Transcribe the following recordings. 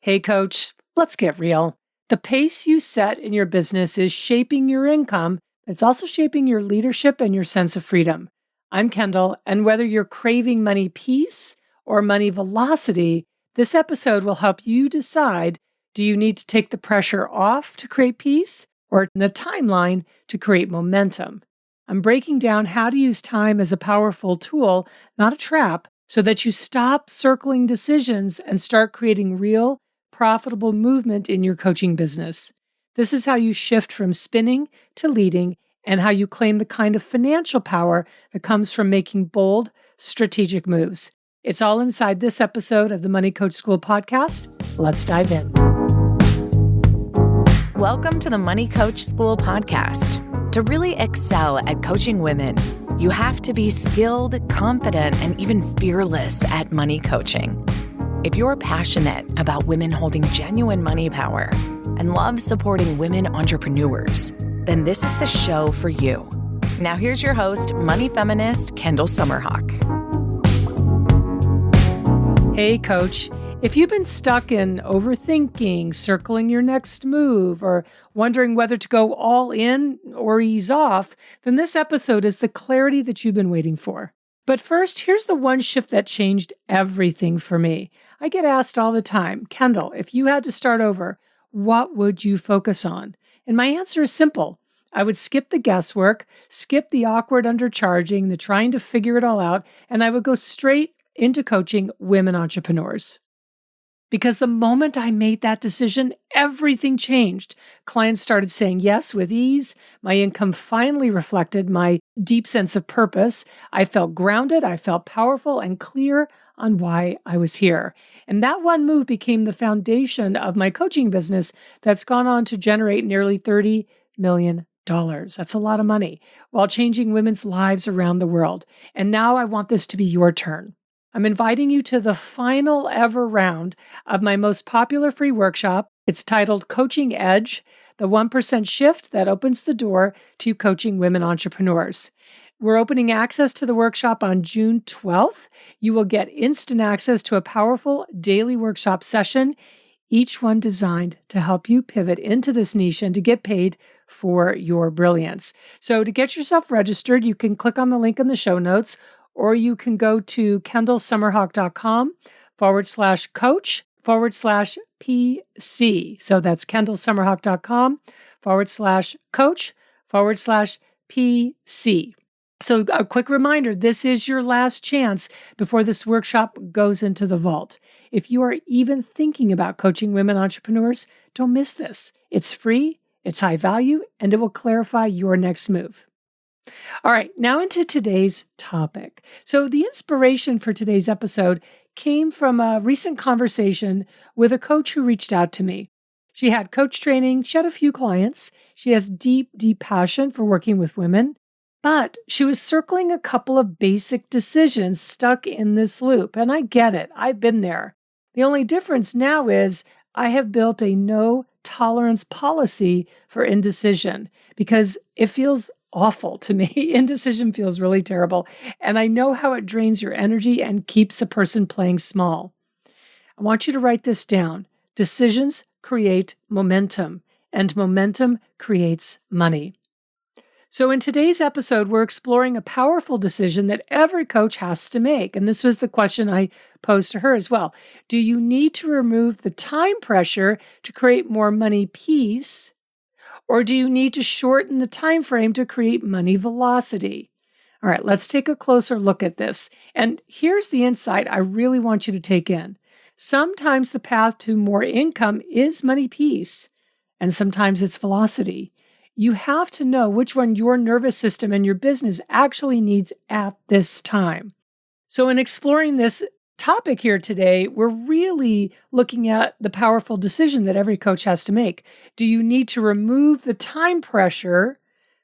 Hey, coach, let's get real. The pace you set in your business is shaping your income. It's also shaping your leadership and your sense of freedom. I'm Kendall, and whether you're craving money peace or money velocity, this episode will help you decide, do you need to take the pressure off to create peace or the timeline to create momentum? I'm breaking down how to use time as a powerful tool, not a trap, so that you stop circling decisions and start creating real profitable movement in your coaching business. This is how you shift from spinning to leading and how you claim the kind of financial power that comes from making bold, strategic moves. It's all inside this episode of the Money Coach School podcast. Let's dive in. Welcome to the Money Coach School podcast. To really excel at coaching women, you have to be skilled, confident, and even fearless at money coaching. If you're passionate about women holding genuine money power and love supporting women entrepreneurs, then this is the show for you. Now here's your host, money feminist Kendall Summerhawk. Hey, coach. If you've been stuck in overthinking, circling your next move, or wondering whether to go all in or ease off, then this episode is the clarity that you've been waiting for. But first, here's the one shift that changed everything for me. I get asked all the time, Kendall, if you had to start over, what would you focus on? And my answer is simple. I would skip the guesswork, skip the awkward undercharging, the trying to figure it all out, and I would go straight into coaching women entrepreneurs. Because the moment I made that decision, everything changed. Clients started saying yes with ease. My income finally reflected my deep sense of purpose. I felt grounded, I felt powerful and clear on why I was here. And that one move became the foundation of my coaching business that's gone on to generate nearly $30 million. That's a lot of money, while changing women's lives around the world. And now I want this to be your turn. I'm inviting you to the final ever round of my most popular free workshop. It's titled Coaching Edge, the 1% shift that opens the door to coaching women entrepreneurs. We're opening access to the workshop on June 12th. You will get instant access to a powerful daily workshop session, each one designed to help you pivot into this niche and to get paid for your brilliance. So to get yourself registered, you can click on the link in the show notes, or you can go to kendallsummerhawk.com/coach/PC. So that's kendallsummerhawk.com/coach/PC. So a quick reminder, this is your last chance before this workshop goes into the vault. If you are even thinking about coaching women entrepreneurs, don't miss this. It's free, it's high value, and it will clarify your next move. All right, now into today's topic. So the inspiration for today's episode came from a recent conversation with a coach who reached out to me. She had coach training, she had a few clients, she has deep passion for working with women, but she was circling a couple of basic decisions stuck in this loop. And I get it, I've been there. The only difference now is I have built a no tolerance policy for indecision because it feels awful to me. Indecision feels really terrible. And I know how it drains your energy and keeps a person playing small. I want you to write this down. Decisions create momentum, and momentum creates money. So in today's episode, we're exploring a powerful decision that every coach has to make. And this was the question I posed to her as well. Do you need to remove the time pressure to create more money peace? Or do you need to shorten the time frame to create money velocity? All right, let's take a closer look at this. And here's the insight I really want you to take in. Sometimes the path to more income is money peace, and sometimes it's velocity. You have to know which one your nervous system and your business actually needs at this time. So in exploring this topic here today, we're really looking at the powerful decision that every coach has to make. Do you need to remove the time pressure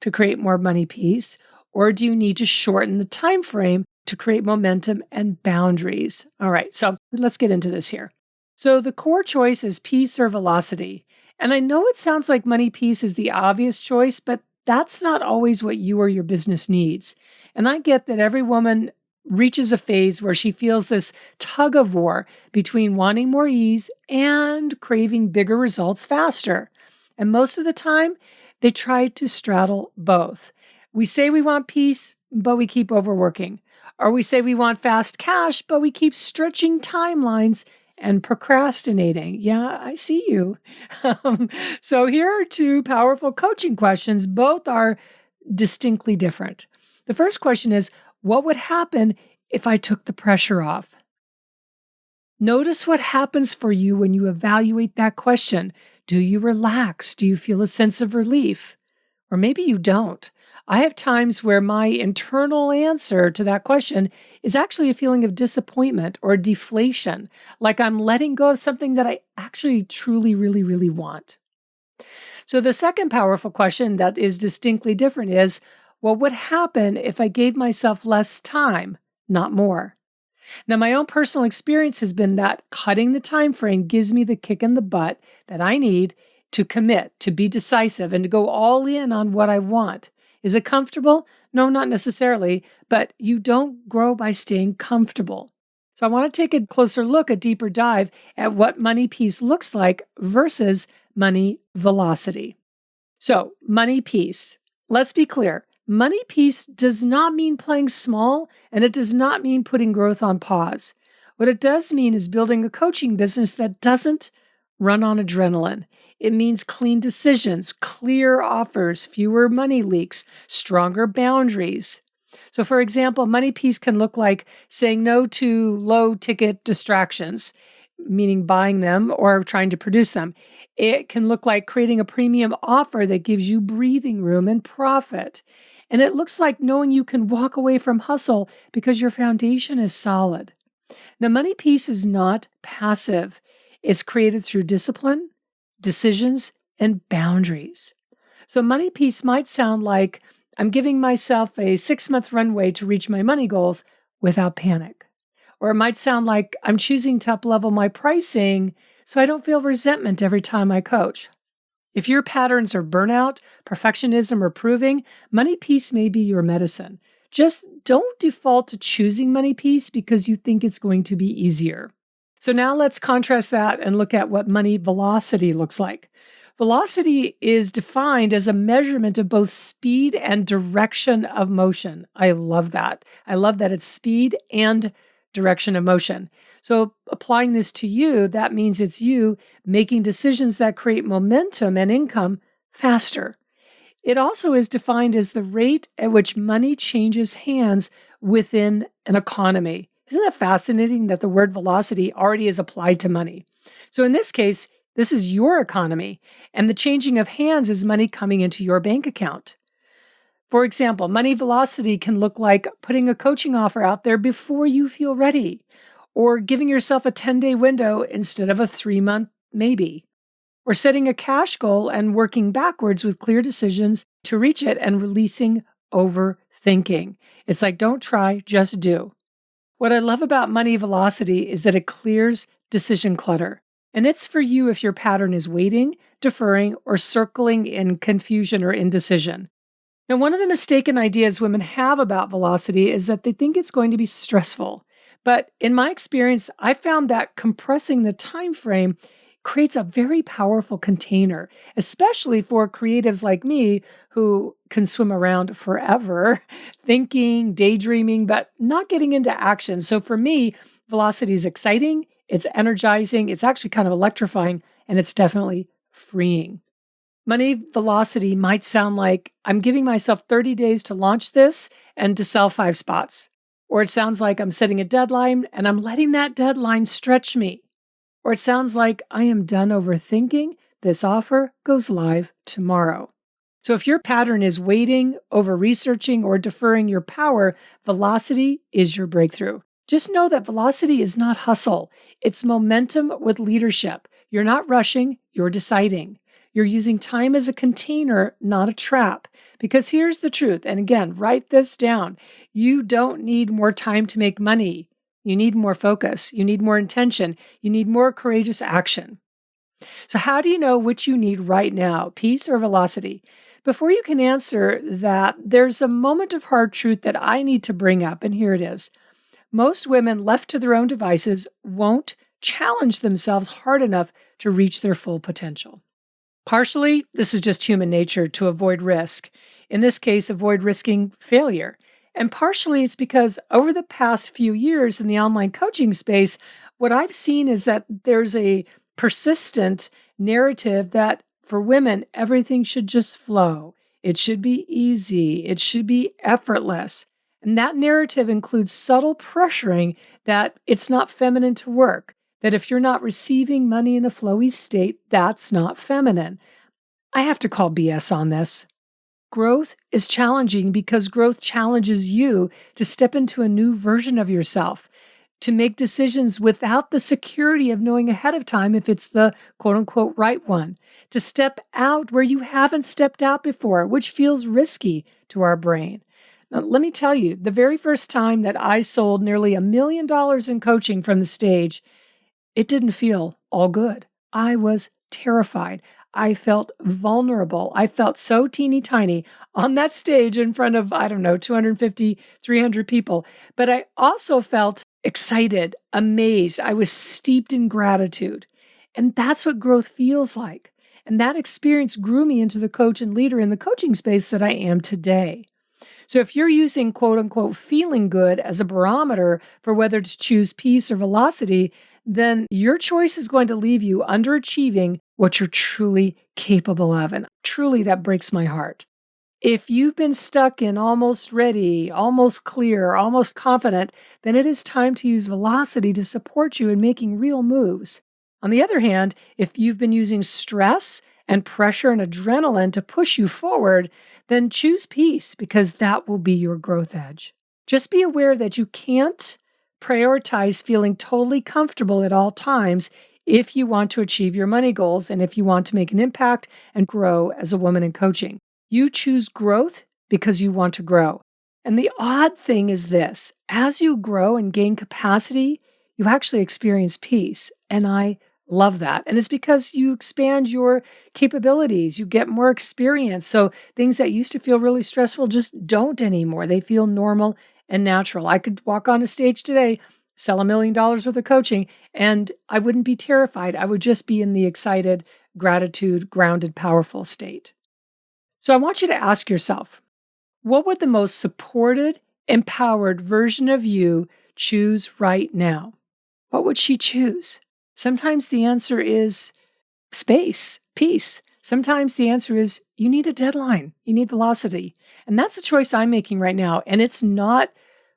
to create more money peace, or do you need to shorten the time frame to create momentum and boundaries? All right, so let's get into this here. So the core choice is peace or velocity. And I know it sounds like money peace is the obvious choice, but that's not always what you or your business needs. And I get that every woman reaches a phase where she feels this tug of war between wanting more ease and craving bigger results faster. And most of the time, they try to straddle both. We say we want peace, but we keep overworking. Or we say we want fast cash, but we keep stretching timelines and procrastinating. Yeah, I see you. So here are two powerful coaching questions. Both are distinctly different. The first question is, what would happen if I took the pressure off? Notice what happens for you when you evaluate that question. Do you relax? Do you feel a sense of relief? Or maybe you don't. I have times where my internal answer to that question is actually a feeling of disappointment or deflation, like I'm letting go of something that I actually truly, really, really want. So the second powerful question that is distinctly different is, what would happen if I gave myself less time, not more? Now, my own personal experience has been that cutting the time frame gives me the kick in the butt that I need to commit, to be decisive, and to go all in on what I want. Is it comfortable? No, not necessarily, but you don't grow by staying comfortable. So I want to take a closer look, a deeper dive at what money peace looks like versus money velocity. So, money peace. Let's be clear. Money peace does not mean playing small, and it does not mean putting growth on pause. What it does mean is building a coaching business that doesn't run on adrenaline. It means clean decisions, clear offers, fewer money leaks, stronger boundaries. So, for example, money peace can look like saying no to low ticket distractions, meaning buying them or trying to produce them. It can look like creating a premium offer that gives you breathing room and profit. And it looks like knowing you can walk away from hustle because your foundation is solid. Now, money peace is not passive. It's created through discipline, decisions, and boundaries. So money peace might sound like I'm giving myself a 6-month runway to reach my money goals without panic. Or it might sound like I'm choosing to up-level my pricing so I don't feel resentment every time I coach. If your patterns are burnout, perfectionism, or proving, money peace may be your medicine. Just don't default to choosing money peace because you think it's going to be easier. So now let's contrast that and look at what money velocity looks like. Velocity is defined as a measurement of both speed and direction of motion. I love that. I love that it's speed and direction of motion. So applying this to you, that means it's you making decisions that create momentum and income faster. It also is defined as the rate at which money changes hands within an economy. Isn't that fascinating that the word velocity already is applied to money? So in this case, this is your economy, and the changing of hands is money coming into your bank account. For example, money velocity can look like putting a coaching offer out there before you feel ready, or giving yourself a 10-day window instead of a 3-month maybe, or setting a cash goal and working backwards with clear decisions to reach it and releasing overthinking. It's like, don't try, just do. What I love about money velocity is that it clears decision clutter. And it's for you if your pattern is waiting, deferring, or circling in confusion or indecision. Now, one of the mistaken ideas women have about velocity is that they think it's going to be stressful. But in my experience, I found that compressing the time frame creates a very powerful container, especially for creatives like me who can swim around forever, thinking, daydreaming, but not getting into action. So for me, velocity is exciting, it's energizing, it's actually kind of electrifying, and it's definitely freeing. Money velocity might sound like I'm giving myself 30 days to launch this and to sell 5 spots. Or it sounds like I'm setting a deadline and I'm letting that deadline stretch me. Or it sounds like I am done overthinking. This offer goes live tomorrow. So if your pattern is waiting, over researching, or deferring your power, velocity is your breakthrough. Just know that velocity is not hustle. It's momentum with leadership. You're not rushing, you're deciding. You're using time as a container, not a trap. Because here's the truth. And again, write this down. You don't need more time to make money. You need more focus. You need more intention. You need more courageous action. So how do you know which you need right now, peace or velocity? Before you can answer that, there's a moment of hard truth that I need to bring up, and here it is. Most women left to their own devices won't challenge themselves hard enough to reach their full potential. Partially, this is just human nature to avoid risk. In this case, avoid risking failure. And partially, it's because over the past few years in the online coaching space, what I've seen is that there's a persistent narrative that for women, everything should just flow. It should be easy. It should be effortless. And that narrative includes subtle pressuring that it's not feminine to work, that if you're not receiving money in a flowy state, that's not feminine. I have to call BS on this. Growth is challenging because growth challenges you to step into a new version of yourself, to make decisions without the security of knowing ahead of time if it's the quote-unquote right one, to step out where you haven't stepped out before, which feels risky to our brain. Now, let me tell you, the very first time that I sold nearly $1 million in coaching from the stage, it didn't feel all good. I was terrified. I felt vulnerable. I felt so teeny tiny on that stage in front of, 250, 300 people. But I also felt excited, amazed. I was steeped in gratitude. And that's what growth feels like. And that experience grew me into the coach and leader in the coaching space that I am today. So if you're using quote unquote feeling good as a barometer for whether to choose peace or velocity, then your choice is going to leave you underachieving what you're truly capable of. And truly, that breaks my heart. If you've been stuck in almost ready, almost clear, almost confident, then it is time to use velocity to support you in making real moves. On the other hand, if you've been using stress and pressure and adrenaline to push you forward, then choose peace because that will be your growth edge. Just be aware that you can't prioritize feeling totally comfortable at all times if you want to achieve your money goals and if you want to make an impact and grow as a woman in coaching. You choose growth because you want to grow. And the odd thing is this, as you grow and gain capacity, you actually experience peace. And I love that. And it's because you expand your capabilities, you get more experience. So things that used to feel really stressful just don't anymore. They feel normal and natural. I could walk on a stage today, sell $1 million worth of coaching, and I wouldn't be terrified. I would just be in the excited, gratitude, grounded, powerful state. So I want you to ask yourself, what would the most supported, empowered version of you choose right now? What would she choose? Sometimes the answer is space, peace. Sometimes the answer is you need a deadline, you need velocity. And that's the choice I'm making right now. And it's not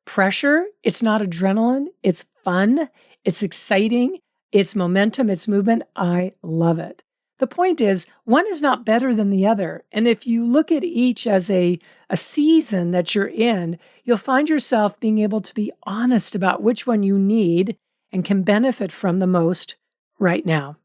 pressure, it's not adrenaline, it's fun, it's exciting, it's momentum, it's movement. I love it. The point is, one is not better than the other. And if you look at each as a season that you're in, you'll find yourself being able to be honest about which one you need and can benefit from the most right now.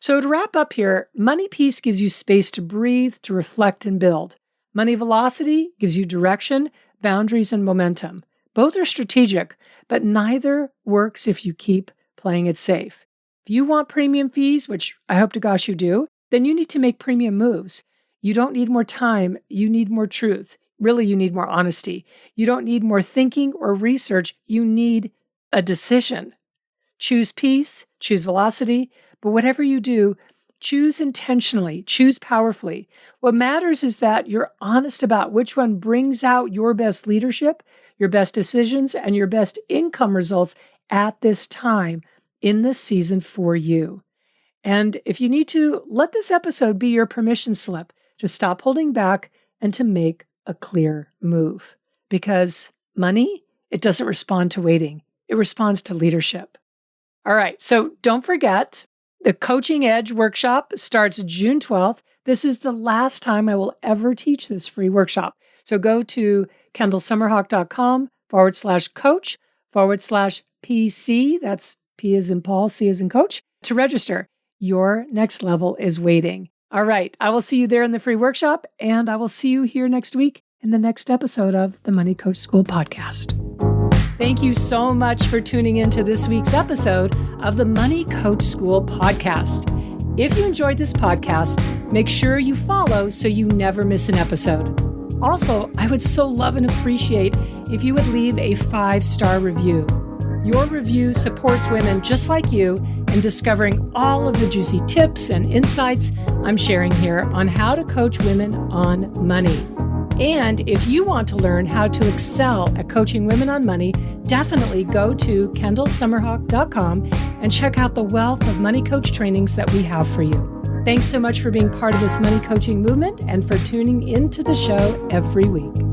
So to wrap up here, money peace gives you space to breathe, to reflect and build. Money velocity gives you direction, boundaries, and momentum. Both are strategic, but neither works if you keep playing it safe. If you want premium fees, which I hope to gosh you do, then you need to make premium moves. You don't need more time. You need more truth. Really, you need more honesty. You don't need more thinking or research. You need a decision. Choose peace, choose velocity, but whatever you do, choose intentionally, choose powerfully. What matters is that you're honest about which one brings out your best leadership, your best decisions, and your best income results at this time in this season for you. And if you need to, let this episode be your permission slip to stop holding back and to make a clear move. Because money, it doesn't respond to waiting. It responds to leadership. All right, so don't forget, the Coaching Edge workshop starts June 12th. This is the last time I will ever teach this free workshop. So go to kendallsummerhawk.com/coach/PC. That's P as in Paul, C as in coach, to register. Your next level is waiting. All right, I will see you there in the free workshop, and I will see you here next week in the next episode of the Money Coach School podcast. Thank you so much for tuning into this week's episode of the Money Coach School podcast. If you enjoyed this podcast, make sure you follow so you never miss an episode. Also, I would so love and appreciate if you would leave a 5-star review. Your review supports women just like you in discovering all of the juicy tips and insights I'm sharing here on how to coach women on money. And if you want to learn how to excel at coaching women on money, definitely go to kendallsummerhawk.com and check out the wealth of money coach trainings that we have for you. Thanks so much for being part of this money coaching movement and for tuning into the show every week.